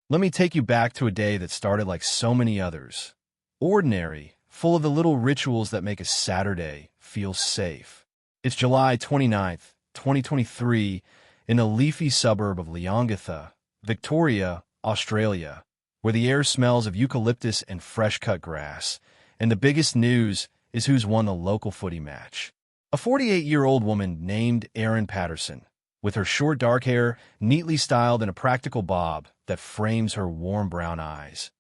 Let me take you back to a day that started like so many others. Ordinary, full of the little rituals that make a Saturday feel safe. It's July 29th, 2023, in a leafy suburb of U.S.A, Victoria, Australia, where the air smells of eucalyptus and fresh-cut grass, and the biggest news is who's won the local footy match. A 48-year-old woman named Erin Patterson, with her short dark hair neatly styled in a practical bob that frames her warm brown eyes.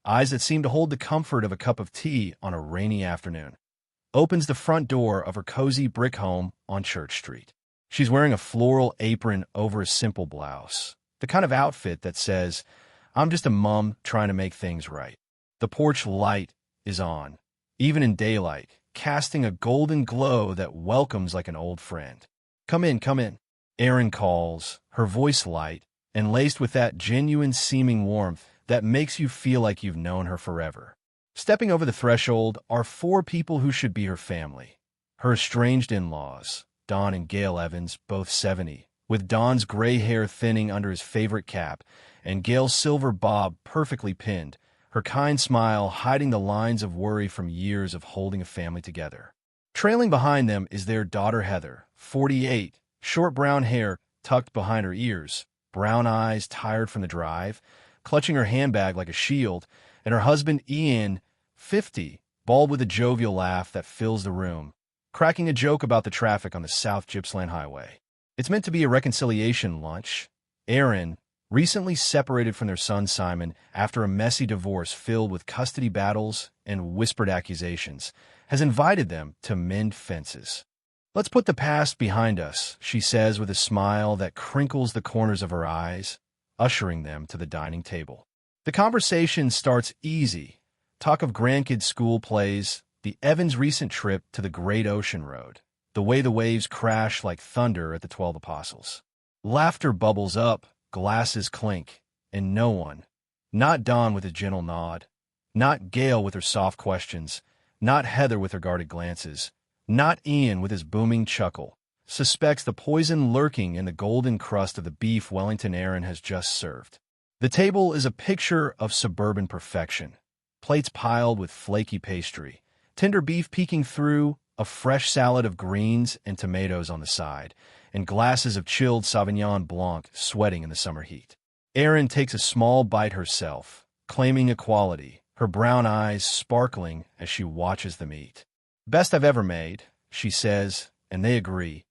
Eyes that seem to hold the comfort of a cup of tea on a rainy afternoon, opens the front door of her cozy brick home on Church Street. She's wearing a floral apron over a simple blouse, the kind of outfit that says, "I'm just a mom trying to make things right." The porch light is on, even in daylight, casting a golden glow that welcomes like an old friend. "Come in, come in," Erin calls, her voice light and laced with that genuine seeming warmth that makes you feel like you've known her forever. Stepping over the threshold are four people who should be her family. Her estranged in-laws, Don and Gail Evans, both 70, with Don's gray hair thinning under his favorite cap and Gail's silver bob perfectly pinned, her kind smile hiding the lines of worry from years of holding a family together. Trailing behind them is their daughter Heather, 48, short brown hair tucked behind her ears, brown eyes tired from the drive, clutching her handbag like a shield, and her husband Ian, 50, bald with a jovial laugh that fills the room, cracking a joke about the traffic on the South Gippsland Highway. It's meant to be a reconciliation lunch. Erin, recently separated from their son Simon after a messy divorce filled with custody battles and whispered accusations, has invited them to mend fences. "Let's put the past behind us," she says with a smile that crinkles the corners of her eyes, ushering them to the dining table. The conversation starts easy. Talk of grandkids' school plays, the Evans' recent trip to the Great Ocean Road, the way the waves crash like thunder at the 12 Apostles. Laughter bubbles up, glasses clink, and no one, not Don with his gentle nod, not Gail with her soft questions, not Heather with her guarded glances, not Ian with his booming chuckle, suspects the poison lurking in the golden crust of the beef Wellington Erin has just served. The table is a picture of suburban perfection. Plates piled with flaky pastry, tender beef peeking through, a fresh salad of greens and tomatoes on the side, and glasses of chilled Sauvignon Blanc sweating in the summer heat. Erin takes a small bite herself, claiming equality, her brown eyes sparkling as she watches them eat. "Best I've ever made," she says, and they agree.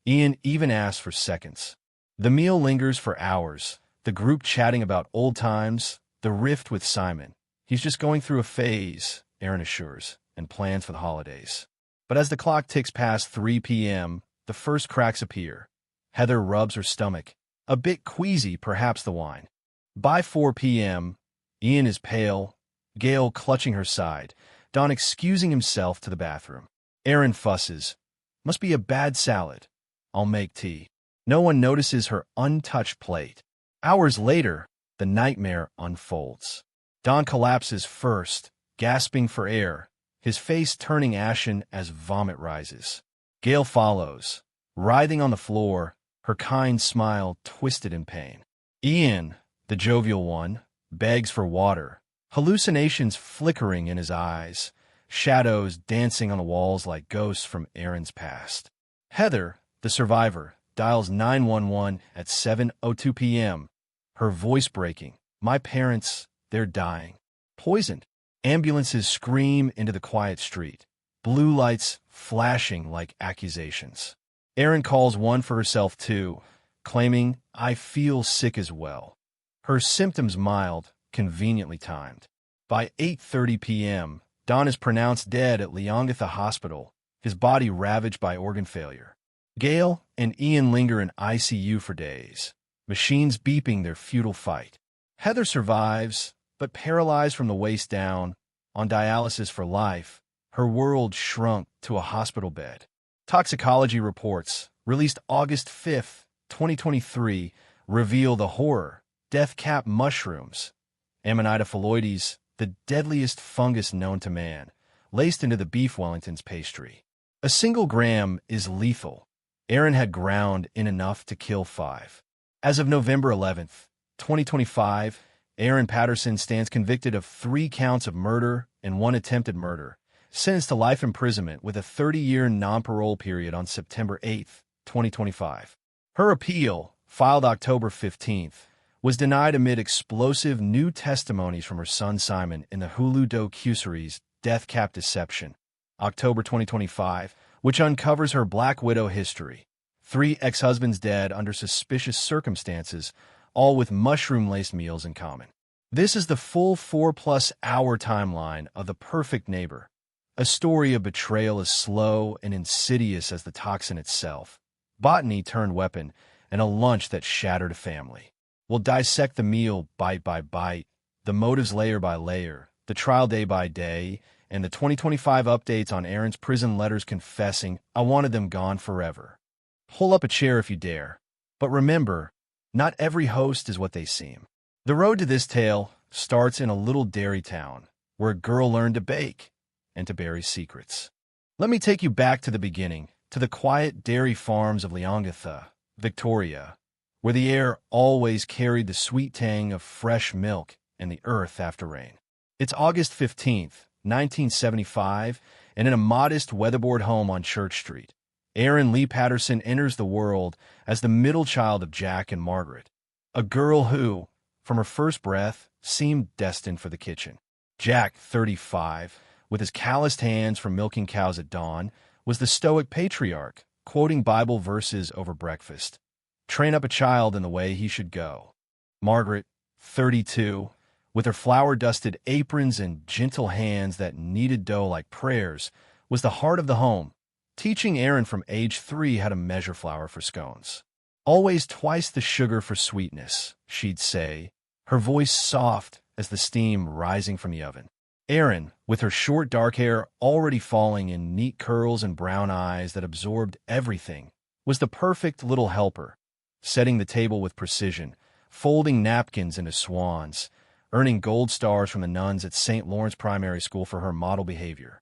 Ian even asks for seconds. The meal lingers for hours, the group chatting about old times, the rift with Simon. He's just going through a phase, Erin assures, and plans for the holidays. But as the clock ticks past 3 p.m., the first cracks appear. Heather rubs her stomach, a bit queasy, perhaps the wine. By 4 p.m., Ian is pale, Gail clutching her side, Don excusing himself to the bathroom. Erin fusses. "Must be a bad salad. I'll make tea." No one notices her untouched plate. Hours later, the nightmare unfolds. Don collapses first, gasping for air, his face turning ashen as vomit rises. Gail follows, writhing on the floor, her kind smile twisted in pain. Ian, the jovial one, begs for water, hallucinations flickering in his eyes, shadows dancing on the walls like ghosts from Erin's past. Heather, the survivor, dials 911 at 7:02 p.m., her voice breaking. "My parents, they're dying. Poisoned." Ambulances scream into the quiet street, blue lights flashing like accusations. Erin calls one for herself too, claiming, "I feel sick as well." Her symptoms mild, conveniently timed. By 8:30 p.m., Don is pronounced dead at U.S.A Hospital, his body ravaged by organ failure. Gail and Ian linger in ICU for days, machines beeping their futile fight. Heather survives, but paralyzed from the waist down, on dialysis for life, her world shrunk to a hospital bed. Toxicology reports, released August 5, 2023, reveal the horror: death-cap mushrooms, Amanita phalloides, the deadliest fungus known to man, laced into the beef Wellington's pastry. A single gram is lethal. Erin had ground in enough to kill 5. As of November 11th, 2025, Erin Patterson stands convicted of 3 counts of murder and 1 attempted murder, sentenced to life imprisonment with a 30-year non-parole period on September 8, 2025. Her appeal, filed October 15th, was denied amid explosive new testimonies from her son Simon in the Hulu docuseries Death Cap Deception, October 2025, which uncovers her Black Widow history. 3 ex-husbands dead under suspicious circumstances, all with mushroom-laced meals in common. This is the full 4+ hour timeline of The Perfect Neighbor, a story of betrayal as slow and insidious as the toxin itself, botany turned weapon, and a lunch that shattered a family. We'll dissect the meal bite by bite, the motives layer by layer, the trial day by day, and the 2025 updates on Erin's prison letters confessing, "I wanted them gone forever." Pull up a chair if you dare. But remember, not every host is what they seem. The road to this tale starts in a little dairy town where a girl learned to bake and to bury secrets. Let me take you back to the beginning, to the quiet dairy farms of Leongatha, Victoria, where the air always carried the sweet tang of fresh milk and the earth after rain. It's August 15th, 1975, and in a modest weatherboard home on Church Street, Erin Lee Patterson enters the world as the middle child of Jack and Margaret, a girl who, from her first breath, seemed destined for the kitchen. Jack, 35, with his calloused hands from milking cows at dawn, was the stoic patriarch, quoting Bible verses over breakfast. Train up a child in the way he should go. Margaret, 32, with her flour-dusted aprons and gentle hands that kneaded dough like prayers, was the heart of the home, teaching Erin from age 3 how to measure flour for scones. "Always twice the sugar for sweetness," she'd say, her voice soft as the steam rising from the oven. Erin, with her short dark hair already falling in neat curls and brown eyes that absorbed everything, was the perfect little helper, setting the table with precision, folding napkins into swans, earning gold stars from the nuns at St. Lawrence Primary School for her model behavior.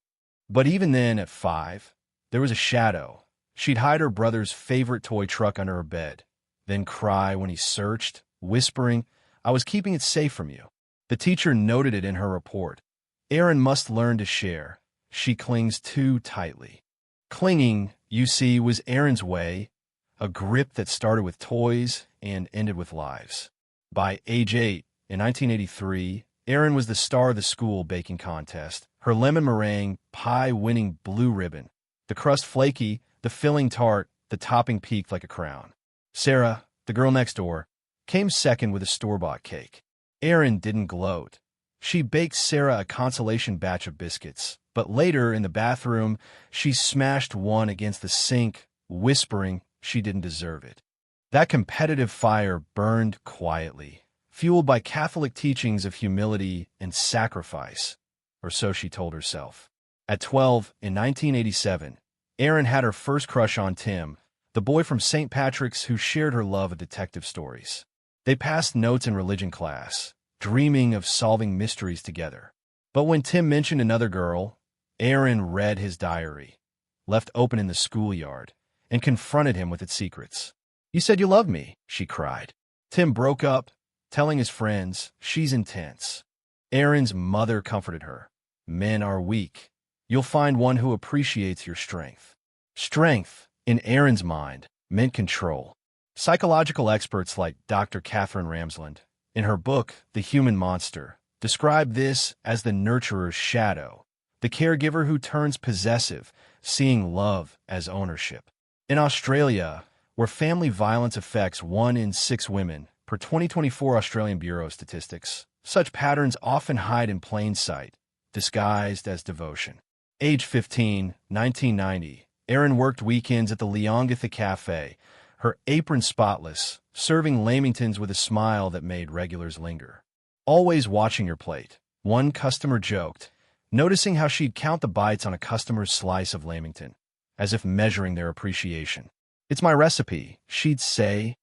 But even then, at 5, there was a shadow. She'd hide her brother's favorite toy truck under her bed, then cry when he searched, whispering, "I was keeping it safe from you." The teacher noted it in her report. Erin must learn to share. She clings too tightly. Clinging, you see, was Erin's way, a grip that started with toys and ended with lives. By age 8, in 1983, Erin was the star of the school baking contest, her lemon meringue pie winning blue ribbon, the crust flaky, the filling tart, the topping peaked like a crown. Sarah, the girl next door, came second with a store-bought cake. Erin didn't gloat. She baked Sarah a consolation batch of biscuits, but later in the bathroom, she smashed one against the sink, whispering she didn't deserve it. That competitive fire burned quietly, fueled by Catholic teachings of humility and sacrifice, or so she told herself. At 12, in 1987, Erin had her first crush on Tim, the boy from St. Patrick's who shared her love of detective stories. They passed notes in religion class, dreaming of solving mysteries together. But when Tim mentioned another girl, Erin read his diary, left open in the schoolyard, and confronted him with its secrets. "You said you loved me," she cried. Tim broke up, telling his friends, "She's intense." Erin's mother comforted her. "Men are weak. You'll find one who appreciates your strength." Strength, in Erin's mind, meant control. Psychological experts like Dr. Catherine Ramsland, in her book, The Human Monster, describe this as the nurturer's shadow, the caregiver who turns possessive, seeing love as ownership. In Australia, where family violence affects 1 in 6 women, per 2024 Australian Bureau of Statistics, such patterns often hide in plain sight, disguised as devotion. Age 15, 1990, Erin worked weekends at the Leongatha Cafe, her apron spotless, serving lamingtons with a smile that made regulars linger. "Always watching your plate," one customer joked, noticing how she'd count the bites on a customer's slice of lamington, as if measuring their appreciation. "It's my recipe," she'd say,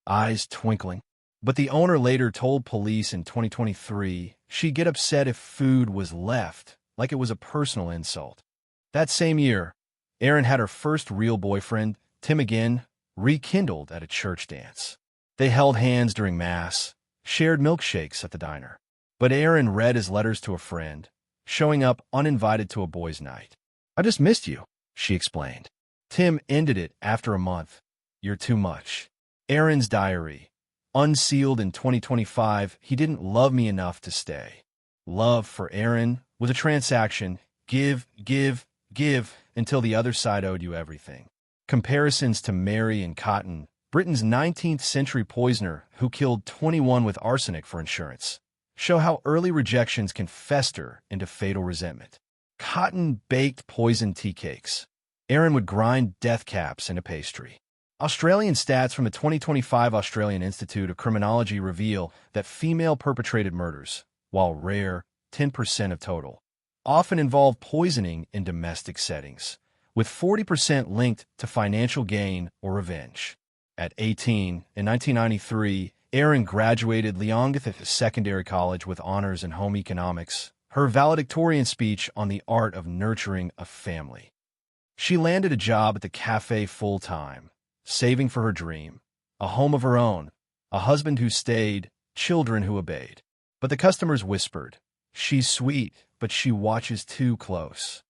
eyes twinkling. But the owner later told police in 2023 she'd get upset if food was left, like it was a personal insult. That same year, Erin had her first real boyfriend, Tim again, rekindled at a church dance. They held hands during Mass, shared milkshakes at the diner. But Erin read his letters to a friend, showing up uninvited to a boys' night. "I just missed you," she explained. Tim ended it after a month. "You're too much." Erin's diary. Unsealed in 2025, he didn't love me enough to stay. Love for Erin was a transaction. Give, give, give, until the other side owed you everything. Comparisons to Mary and Cotton, Britain's 19th century poisoner who killed 21 with arsenic for insurance, show how early rejections can fester into fatal resentment. Cotton baked poisoned tea cakes. Erin would grind death caps into pastry. Australian stats from the 2025 Australian Institute of Criminology reveal that female-perpetrated murders, while rare, 10% of total, often involve poisoning in domestic settings, with 40% linked to financial gain or revenge. At 18, in 1993, Erin graduated Leongatha Secondary College with honors in home economics, her valedictorian speech on the art of nurturing a family. She landed a job at the cafe full-time, saving for her dream, a home of her own, a husband who stayed, children who obeyed. But the customers whispered, "She's sweet, but she watches too close."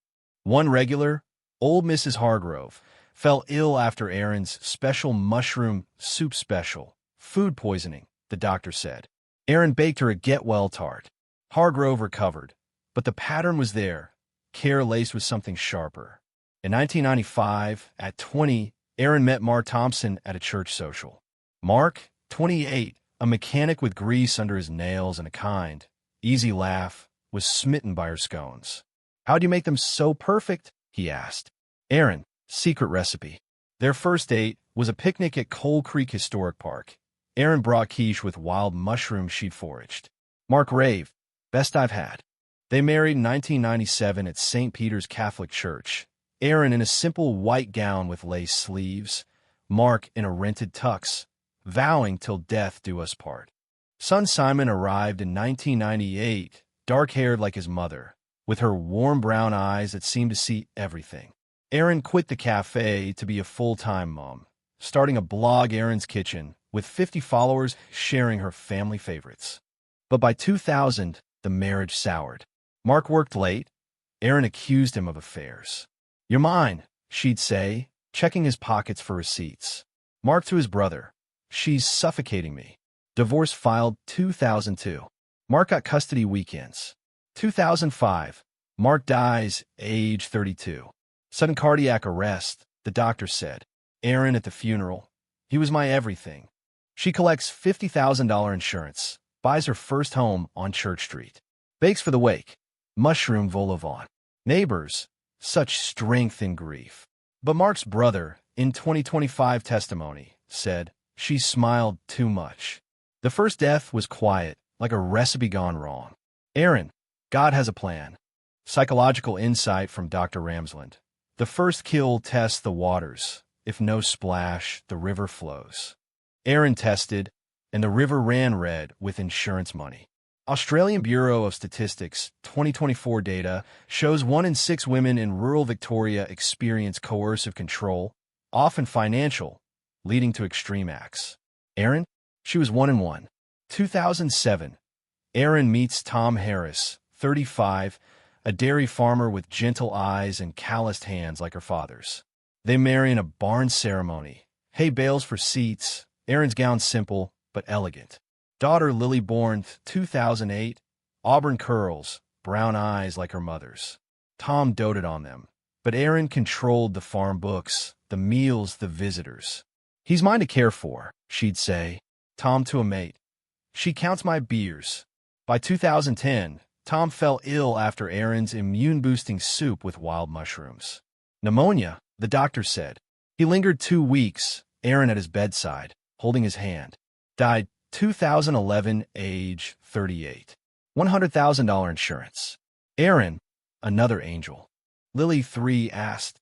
One regular, old Mrs. Hargrove, fell ill after Erin's special mushroom soup special. Food poisoning, the doctor said. Erin baked her a get-well tart. Hargrove recovered, but the pattern was there, care laced with something sharper. In 1995, at 20, Erin met Mark Thompson at a church social. Mark, 28, a mechanic with grease under his nails and a kind, easy laugh, was smitten by her scones. "How'd you make them so perfect?" he asked. Erin, secret recipe. Their first date was a picnic at Coal Creek Historic Park. Erin brought quiche with wild mushrooms she'd foraged. Mark raved, "Best I've had." They married in 1997 at St. Peter's Catholic Church. Erin in a simple white gown with lace sleeves, Mark in a rented tux, vowing till death do us part. Son Simon arrived in 1998, dark-haired like his mother, with her warm brown eyes that seemed to see everything. Erin quit the cafe to be a full-time mom, starting a blog, Erin's Kitchen, with 50 followers sharing her family favorites. But by 2000, the marriage soured. Mark worked late. Erin accused him of affairs. "You're mine," she'd say, checking his pockets for receipts. Mark to his brother, "She's suffocating me." Divorce filed 2002. Mark got custody weekends. 2005. Mark dies, age 32. Sudden cardiac arrest, the doctor said. Erin at the funeral. "He was my everything." She collects $50,000 insurance, buys her first home on Church Street. Bakes for the wake. Mushroom vol au vent. Neighbors. Such strength in grief. But Mark's brother, in 2025 testimony, said, "She smiled too much." The first death was quiet, like a recipe gone wrong. Erin, God has a plan. Psychological insight from Dr. Ramsland. The first kill tests the waters. If no splash, the river flows. Erin tested, and the river ran red with insurance money. Australian Bureau of Statistics 2024 data shows 1 in 6 women in rural Victoria experience coercive control, often financial, leading to extreme acts. Erin? She was 1 in 1. 2007. Erin meets Tom Harris, 35, a dairy farmer with gentle eyes and calloused hands like her father's. They marry in a barn ceremony. Hay bales for seats, Erin's gown simple but elegant. Daughter Lily born 2008, auburn curls, brown eyes like her mother's. Tom doted on them, but Erin controlled the farm books, the meals, the visitors. "He's mine to care for," she'd say. Tom to a mate. "She counts my beers." By 2010, Tom fell ill after Erin's immune-boosting soup with wild mushrooms. Pneumonia, the doctor said. He lingered 2 weeks, Erin at his bedside, holding his hand. Died 2011, age 38. $100,000 insurance. Erin, another angel. Lily 3 asked,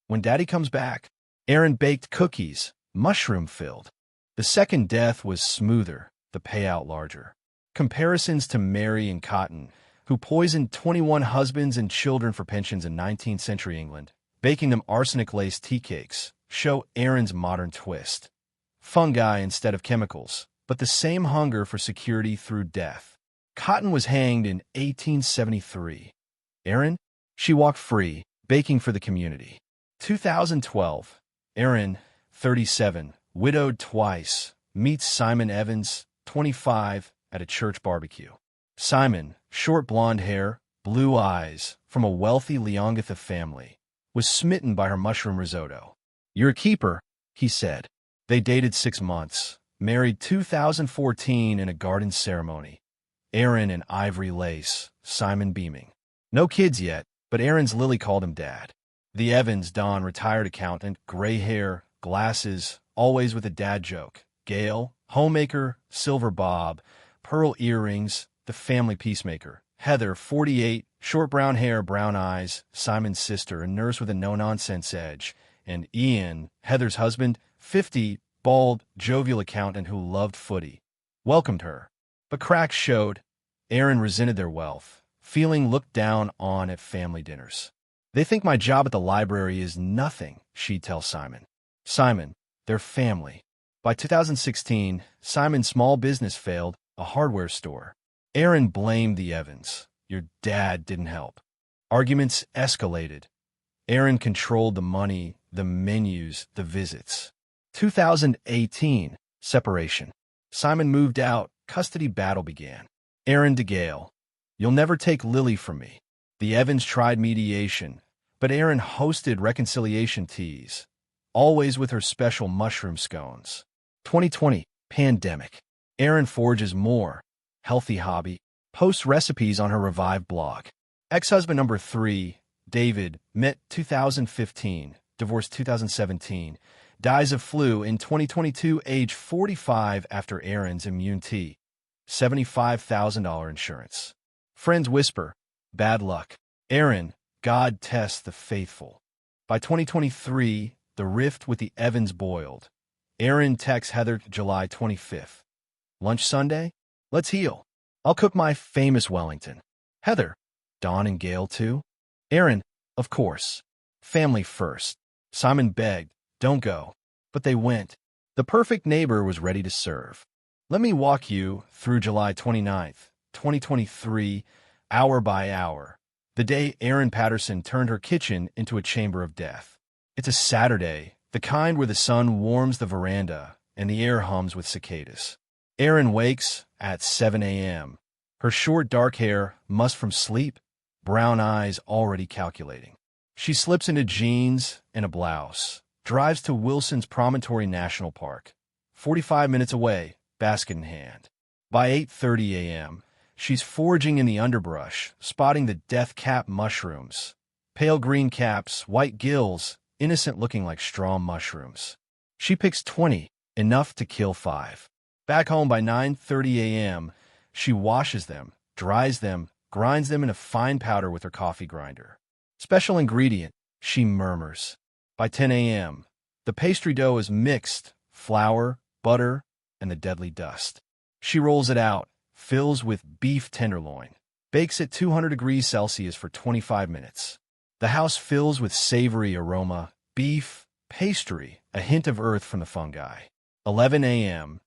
"When Daddy comes back?" Erin baked cookies, mushroom-filled. The second death was smoother, the payout larger. Comparisons to Mary and Cotton, who poisoned 21 husbands and children for pensions in 19th century England, baking them arsenic-laced tea cakes, show Erin's modern twist. Fungi instead of chemicals, but the same hunger for security through death. Cotton was hanged in 1873. Erin? She walked free, baking for the community. 2012. Erin, 37, widowed twice, meets Simon Evans, 25, at a church barbecue. Simon, short blonde hair, blue eyes, from a wealthy Leongatha family, was smitten by her mushroom risotto. "You're a keeper," he said. They dated 6 months, married 2014 in a garden ceremony. Erin in ivory lace, Simon beaming. No kids yet, but Erin's Lily called him Dad. The Evans, Don, retired accountant, gray hair, glasses, always with a dad joke. Gail, homemaker, silver bob, pearl earrings, the family peacemaker. Heather, 48, short brown hair, brown eyes, Simon's sister, a nurse with a no-nonsense edge. And Ian, Heather's husband, 50, bald, jovial accountant who loved footy, welcomed her. But cracks showed. Erin resented their wealth, feeling looked down on at family dinners. "They think my job at the library is nothing," she'd tell Simon. Simon, their family. By 2016, Simon's small business failed, a hardware store. Erin blamed the Evans. "Your dad didn't help." Arguments escalated. Erin controlled the money, the menus, the visits. 2018, separation. Simon moved out, custody battle began. Erin to Gail, "You'll never take Lily from me." The Evans tried mediation, but Erin hosted reconciliation teas, always with her special mushroom scones. 2020, pandemic. Erin forges more, healthy hobby, posts recipes on her Revive blog. Ex-husband number 3, David, met 2015, divorced 2017, dies of flu in 2022, age 45 after Erin's immune tea. $75,000 insurance. Friends whisper, bad luck. Erin, God tests the faithful. By 2023, the rift with the Evans boiled. Erin texts Heather July 25th. "Lunch Sunday? Let's heal. I'll cook my famous Wellington." Heather, "Dawn and Gail too?" Erin, "Of course. Family first." Simon begged, "Don't go." But they went. The perfect neighbor was ready to serve. Let me walk you through July 29th, 2023, hour by hour, the day Erin Patterson turned her kitchen into a chamber of death. It's a Saturday, the kind where the sun warms the veranda and the air hums with cicadas. Erin wakes at 7 a.m., her short dark hair mussed from sleep, brown eyes already calculating. She slips into jeans and a blouse, drives to Wilson's Promontory National Park, 45 minutes away, basket in hand. By 8:30 a.m., she's foraging in the underbrush, spotting the death-cap mushrooms. Pale green caps, white gills, innocent looking like straw mushrooms. She picks 20, enough to kill 5. Back home by 9:30 a.m., she washes them, dries them, grinds them into fine powder with her coffee grinder. Special ingredient, she murmurs. By 10 a.m., the pastry dough is mixed, flour, butter, and the deadly dust. She rolls it out, fills with beef tenderloin, bakes at 200 degrees Celsius for 25 minutes. The house fills with savory aroma, beef, pastry, a hint of earth from the fungi. 11 a.m.,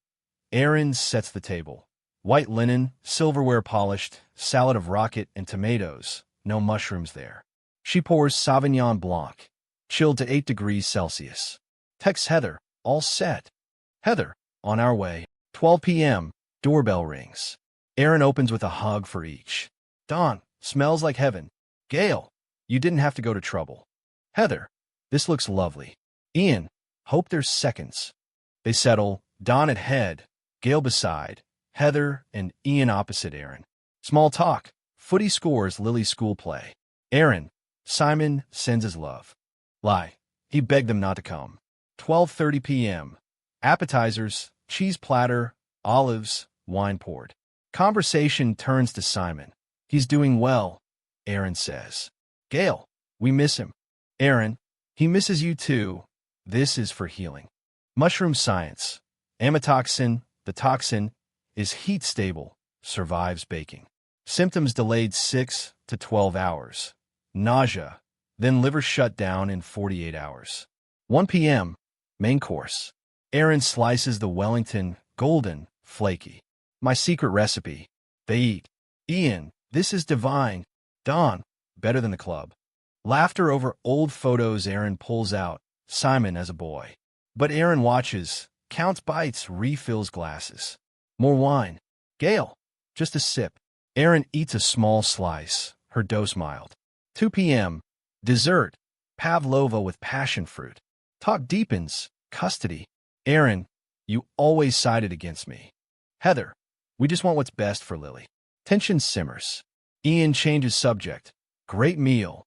Erin sets the table. White linen, silverware polished, salad of rocket and tomatoes, no mushrooms there. She pours Sauvignon Blanc, chilled to 8 degrees Celsius. Texts Heather, all set. Heather, on our way. 12 p.m., doorbell rings. Erin opens with a hug for each. Dawn, smells like heaven. Gail, you didn't have to go to trouble. Heather, this looks lovely. Ian, hope there's seconds. They settle, Dawn at head, Gail beside, Heather and Ian opposite Erin. Small talk, footy scores Lily's school play. Erin, Simon sends his love. Lie, he begged them not to come. 12:30 p.m., appetizers, cheese platter, olives, wine poured. Conversation turns to Simon. He's doing well, Erin says. Gail, we miss him. Erin, he misses you too. This is for healing. Mushroom science. Amatoxin, the toxin, is heat stable, survives baking. Symptoms delayed 6 to 12 hours. Nausea, then liver shut down in 48 hours. 1 p.m., main course. Erin slices the Wellington, golden, flaky. My secret recipe. They eat. Ian, this is divine. Dawn, better than the club. Laughter over old photos Erin pulls out, Simon as a boy. But Erin watches, counts bites, refills glasses. More wine. Gail, just a sip. Erin eats a small slice, her dose mild. 2 p.m. Dessert. Pavlova with passion fruit. Talk deepens. Custody. Erin, you always sided against me. Heather, we just want what's best for Lily. Tension simmers. Ian changes subject. Great meal.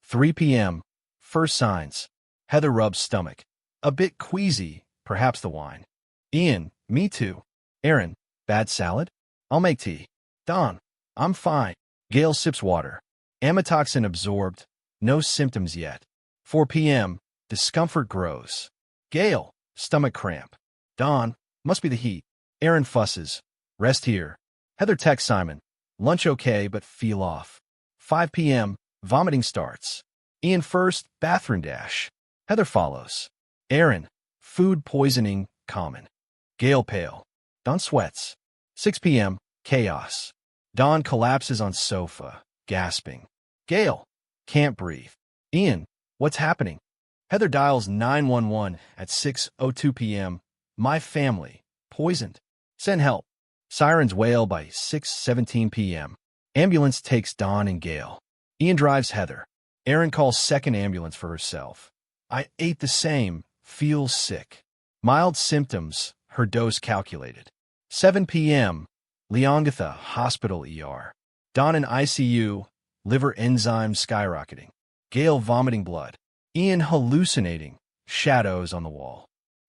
3 p.m. First signs. Heather rubs stomach. A bit queasy, perhaps the wine. Ian, me too. Erin, bad salad? I'll make tea. Dawn, I'm fine. Gail sips water. Amatoxin absorbed. No symptoms yet. 4 p.m. Discomfort grows. Gail, stomach cramp. Dawn, must be the heat. Erin fusses. Rest here. Heather texts Simon. Lunch okay, but feel off. 5 p.m. Vomiting starts. Ian first, bathroom dash. Heather follows. Erin, food poisoning, common. Gail pale. Dawn sweats. 6 p.m. Chaos. Dawn collapses on sofa, gasping. Gail, can't breathe. Ian, what's happening? Heather dials 911 at 6:02 p.m. My family, poisoned. Send help. Sirens wail by 6:17 p.m. Ambulance takes Dawn and Gail. Ian drives Heather. Erin calls second ambulance for herself. I ate the same, feels sick. Mild symptoms, her dose calculated. 7 p.m. Leongatha Hospital ER. Dawn in ICU, liver enzymes skyrocketing. Gail vomiting blood. Ian hallucinating, shadows on the wall.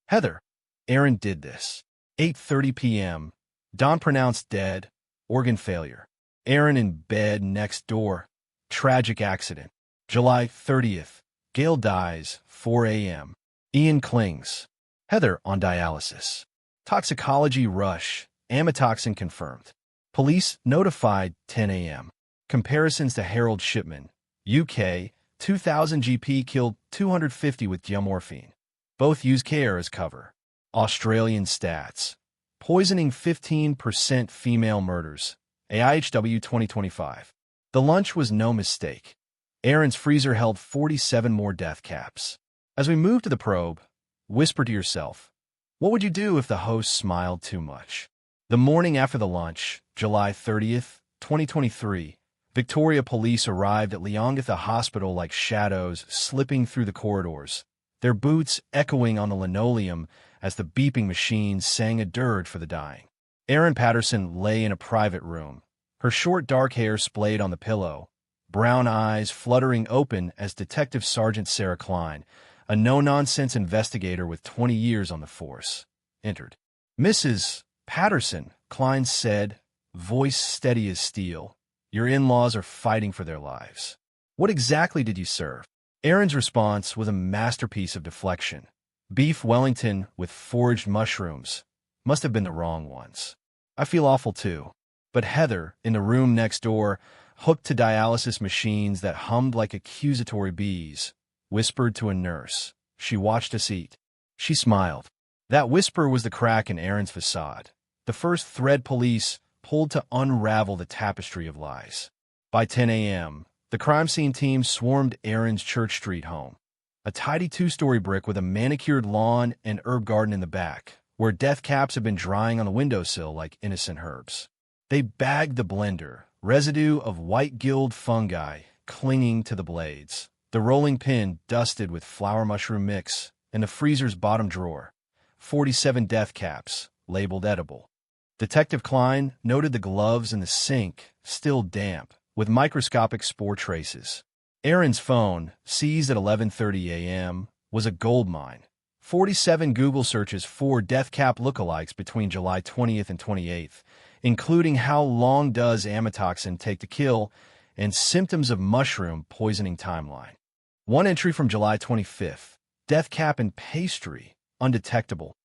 Heather, Erin did this. 8:30 p.m. Dawn pronounced dead, organ failure. Erin in bed next door. Tragic accident. July 30th. Gail dies, 4 a.m. Ian clings. Heather on dialysis. Toxicology rush. Amatoxin confirmed. Police notified, 10 a.m. Comparisons to Harold Shipman. U.K. 2,000 GP killed 250 with diamorphine. Both use care as cover. Australian stats. Poisoning 15% female murders. AIHW 2025. The lunch was no mistake. Erin's freezer held 47 more death caps. As we move to the probe, whisper to yourself, what would you do if the host smiled too much? The morning after the lunch, July 30th, 2023, Victoria police arrived at Leongatha Hospital like shadows slipping through the corridors, their boots echoing on the linoleum as the beeping machine sang a dirge for the dying. Erin Patterson lay in a private room, her short dark hair splayed on the pillow, brown eyes fluttering open as Detective Sergeant Sarah Klein, a no-nonsense investigator with 20 years on the force, entered. Mrs. Patterson, Klein said, voice steady as steel, your in-laws are fighting for their lives. What exactly did you serve? Erin's response was a masterpiece of deflection. Beef Wellington with foraged mushrooms. Must have been the wrong ones. I feel awful too. But Heather, in the room next door, hooked to dialysis machines that hummed like accusatory bees, whispered to a nurse. She watched us eat. She smiled. That whisper was the crack in Erin's facade. The first thread police pulled to unravel the tapestry of lies. By 10 a.m., the crime scene team swarmed Erin's Church Street home, a tidy two-story brick with a manicured lawn and herb garden in the back, where death caps had been drying on the windowsill like innocent herbs. They bagged the blender, residue of white gilled fungi clinging to the blades, the rolling pin dusted with flower mushroom mix, and the freezer's bottom drawer, 47 death caps, labeled edible. Detective Klein noted the gloves in the sink, still damp, with microscopic spore traces. Erin's phone, seized at 11:30 a.m., was a goldmine. 47 Google searches for death cap lookalikes between July 20th and 28th, including how long does amatoxin take to kill and symptoms of mushroom poisoning timeline. One entry from July 25th, death cap and pastry, undetectable.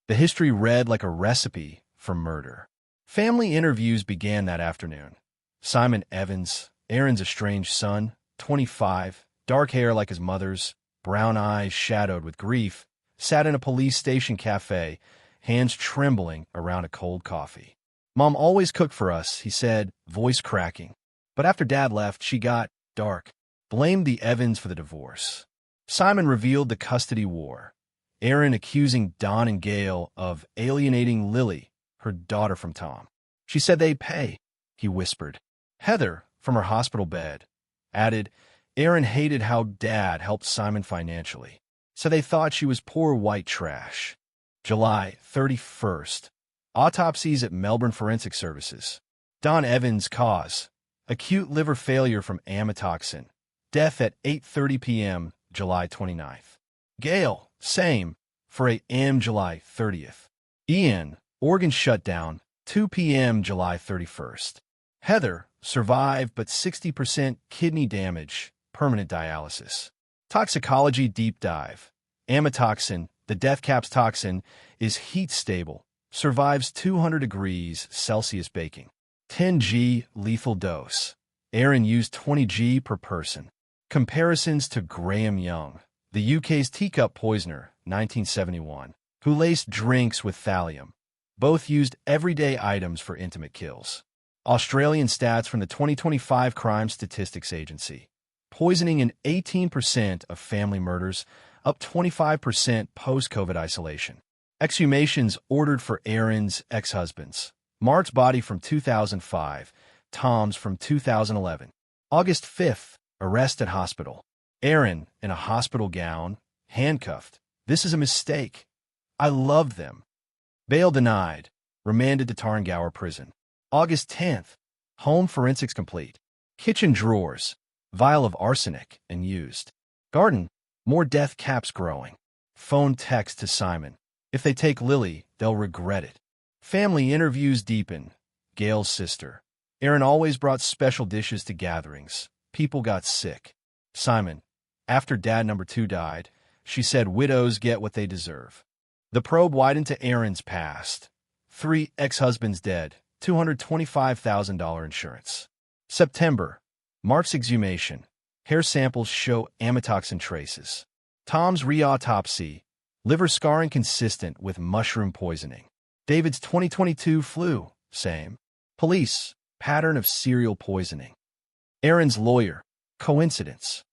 The history read like a recipe for murder. Family interviews began that afternoon. Simon Evans, Erin's estranged son, 25, dark hair like his mother's, brown eyes shadowed with grief, sat in a police station cafe, hands trembling around a cold coffee. "Mom always cooked for us," he said, voice cracking. But after Dad left, she got dark. Blamed the Evans for the divorce. Simon revealed the custody war. Erin accusing Don and Gail of alienating Lily, her daughter, from Tom. "She said they'd pay," he whispered. Heather, from her hospital bed, added, Erin hated how Dad helped Simon financially, so they thought she was poor white trash. July 31st. Autopsies at Melbourne Forensic Services. Don Evans cause: acute liver failure from amatoxin. Death at 8:30 p.m., July 29th. Gail, same, 4 a.m., July 30th. Ian, organ shutdown, 2 p.m., July 31st. Heather, survived but 60% kidney damage, permanent dialysis. Toxicology deep dive. Amatoxin, the death caps toxin, is heat stable, survives 200 degrees Celsius baking. 10 g lethal dose. Erin used 20 g per person. Comparisons to Graham Young, the UK's teacup poisoner, 1971, who laced drinks with thallium. Both used everyday items for intimate kills. Australian stats from the 2025 Crime Statistics Agency. Poisoning in 18% of family murders, up 25% post-COVID isolation. Exhumations ordered for Erin's ex-husbands. Mark's body from 2005, Tom's from 2011. August 5th, arrest at hospital. Erin, in a hospital gown, handcuffed. "This is a mistake. I love them." Bail denied. Remanded to Tarngower Prison. August 10th, home forensics complete. Kitchen drawers, vial of arsenic and used. Garden, more death caps growing. Phone text to Simon: "If they take Lily, they'll regret it." Family interviews deepen. Gail's sister: "Erin always brought special dishes to gatherings. People got sick." Simon: "After Dad number 2 died, she said widows get what they deserve." The probe widened to Erin's past. 3 ex-husbands dead, $225,000 insurance. September. Mark's exhumation. Hair samples show amatoxin traces. Tom's re-autopsy. Liver scarring consistent with mushroom poisoning. David's 2022 flu. Same. Police. Pattern of serial poisoning. Erin's lawyer. Coincidence.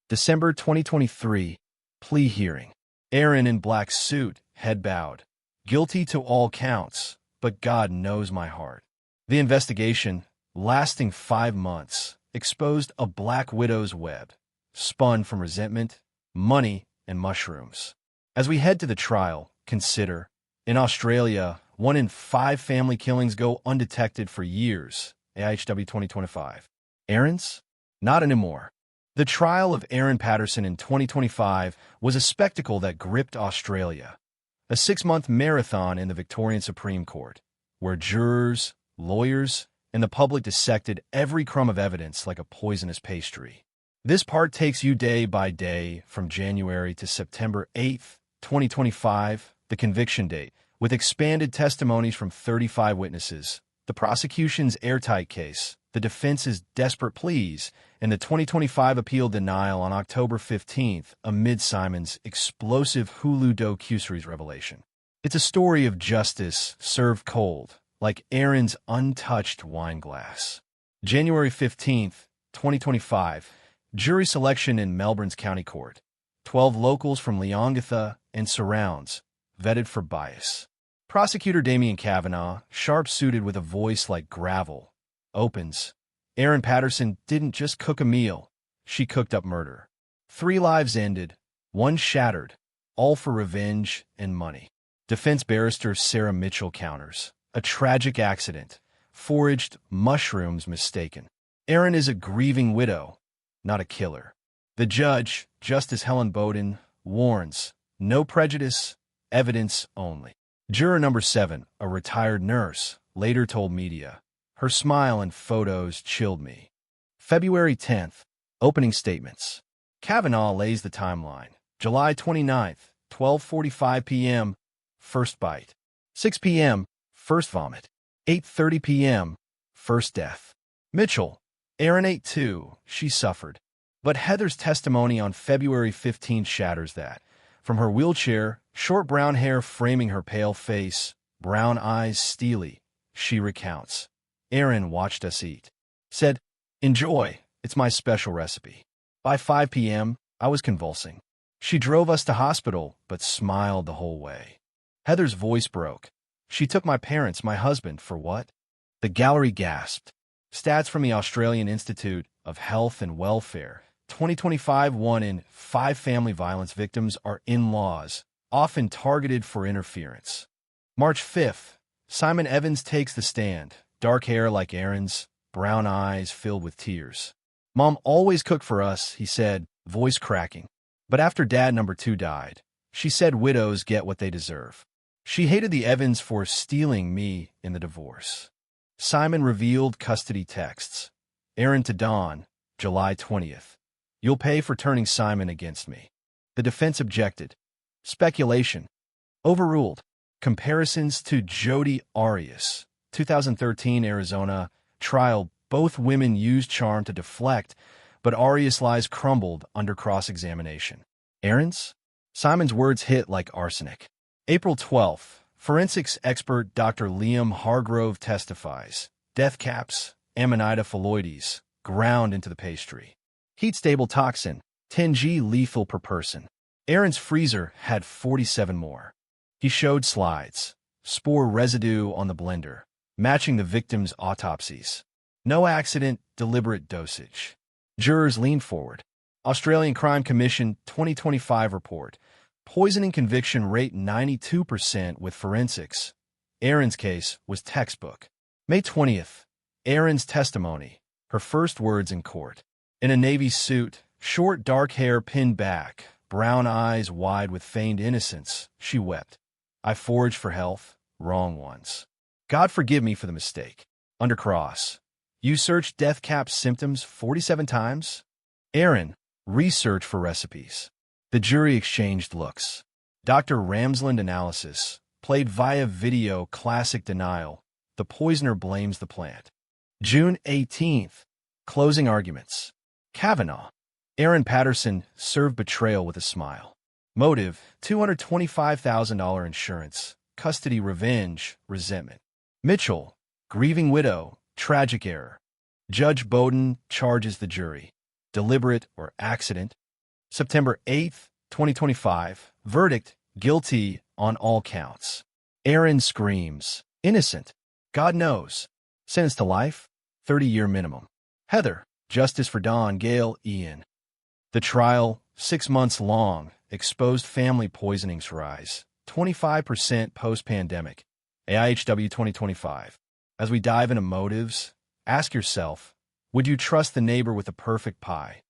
December 2023. Plea hearing. Erin in black suit, head bowed. "Guilty to all counts, but God knows my heart." The investigation, lasting 5 months, exposed a black widow's web, spun from resentment, money, and mushrooms. As we head to the trial, consider, in Australia, 1 in 5 family killings go undetected for years. AIHW 2025. Erin's? Not anymore. The trial of Erin Patterson in 2025 was a spectacle that gripped Australia. A 6-month marathon in the Victorian Supreme Court, where jurors, lawyers, and the public dissected every crumb of evidence like a poisonous pastry. This part takes you day by day from January to September 8th, 2025, the conviction date, with expanded testimonies from 35 witnesses, the prosecution's airtight case, the defense's desperate pleas, and the 2025 appeal denial on October 15th amid Simon's explosive Hulu docu-series revelation. It's a story of justice served cold, like Erin's untouched wine glass. January 15th, 2025, jury selection in Melbourne's County Court. 12 locals from Leongatha and surrounds, vetted for bias. Prosecutor Damien Kavanagh, sharp-suited with a voice like gravel, opens. Erin Patterson didn't just cook a meal, she cooked up murder. 3 lives ended, 1 shattered, all for revenge and money. Defense barrister Sarah Mitchell counters. A tragic accident. Foraged mushrooms mistaken. Erin is a grieving widow, not a killer. The judge, Justice Helen Bowden, warns, no prejudice, evidence only. Juror number 7, a retired nurse, later told media, "Her smile and photos chilled me." February 10th, opening statements. Kavanaugh lays the timeline. July 29th, 12:45 p.m., first bite. 6 p.m., first vomit. 8:30 p.m., first death. Mitchell, Erin ate too, she suffered. But Heather's testimony on February 15th shatters that. From her wheelchair, short brown hair framing her pale face, brown eyes steely. She recounts. Erin watched us eat. Said, "Enjoy, it's my special recipe." By 5 p.m., I was convulsing. She drove us to hospital, but smiled the whole way. Heather's voice broke. "She took my parents, my husband, for what?" The gallery gasped. Stats from the Australian Institute of Health and Welfare. 2025, 1 in 5 family violence victims are in-laws, often targeted for interference. March 5th, Simon Evans takes the stand. Dark hair like Erin's, brown eyes filled with tears. "Mom always cooked for us," he said, voice cracking. "But after dad number 2 died, she said widows get what they deserve. She hated the Evans for stealing me in the divorce." Simon revealed custody texts. Erin to Dawn, July 20th. "You'll pay for turning Simon against me." The defense objected. Speculation. Overruled. Comparisons to Jodi Arias, 2013 Arizona trial. Both women used charm to deflect, but Arias' lies crumbled under cross-examination. Erin's? Simon's words hit like arsenic. April 12th. Forensics expert Dr. Liam Hargrove testifies. Death caps, Amanita phalloides, ground into the pastry. Heat-stable toxin, 10 g lethal per person. Erin's freezer had 47 more. He showed slides. Spore residue on the blender, matching the victims' autopsies. No accident, deliberate dosage. Jurors leaned forward. Australian Crime Commission 2025 report. Poisoning conviction rate 92% with forensics. Erin's case was textbook. May 20th. Erin's testimony. Her first words in court. In a navy suit, short dark hair pinned back, brown eyes wide with feigned innocence, she wept. "I foraged for health, wrong ones. God forgive me for the mistake." Under cross. "You searched death cap symptoms 47 times?" Erin, research for recipes. The jury exchanged looks. Dr. Ramsland analysis, played via video classic denial. The poisoner blames the plant. June 18th. Closing arguments. Kavanaugh. Erin Patterson served betrayal with a smile. Motive, $225,000 insurance. Custody revenge, resentment. Mitchell, grieving widow, tragic error. Judge Bowden charges the jury. Deliberate or accident. September 8th, 2025. Verdict, guilty on all counts. Erin screams, "Innocent. God knows." Sentenced to life, 30-year minimum. Heather, justice for Dawn, Gail, Ian. The trial, 6 months long, exposed family poisonings rise, 25% post-pandemic. AIHW 2025. As we dive into motives, ask yourself, would you trust the neighbor with a perfect pie?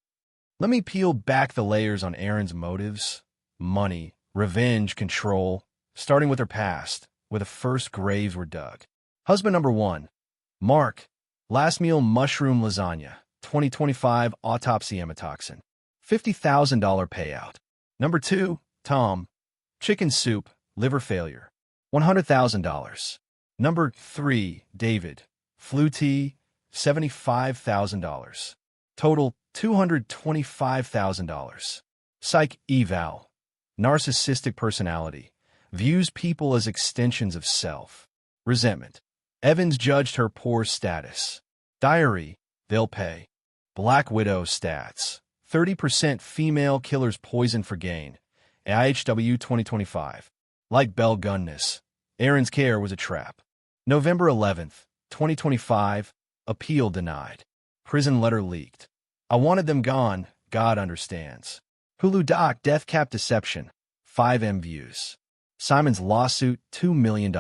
Let me peel back the layers on Erin's motives. Money, revenge, control, starting with her past, where the first graves were dug. Husband number 1, Mark, last meal mushroom lasagna, 2025 autopsy amatoxin, $50,000 payout. Number 2, Tom, chicken soup, liver failure, $100,000. Number 3, David, flu tea, $75,000. Total, $225,000. Psych eval, narcissistic personality, views people as extensions of self. Resentment. Evans judged her poor status. Diary, they'll pay. Black Widow stats. 30% female killers poison for gain. AIHW 2025. Like Belle Gunness, Erin's care was a trap. November 11th, 2025. Appeal denied. Prison letter leaked. I wanted them gone, God understands. Hulu doc death cap deception. 5M views. Simon's lawsuit, $2 million.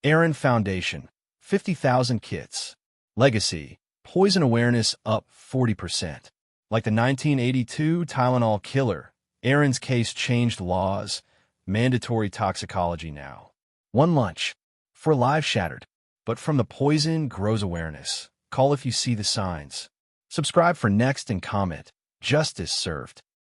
Erin Foundation, 50,000 kits. Legacy, poison awareness up 40%. Like the 1982 Tylenol killer, Erin's case changed laws. Mandatory toxicology now. One lunch. For lives shattered. But from the poison grows awareness. Call if you see the signs. Subscribe for next and comment. Justice served.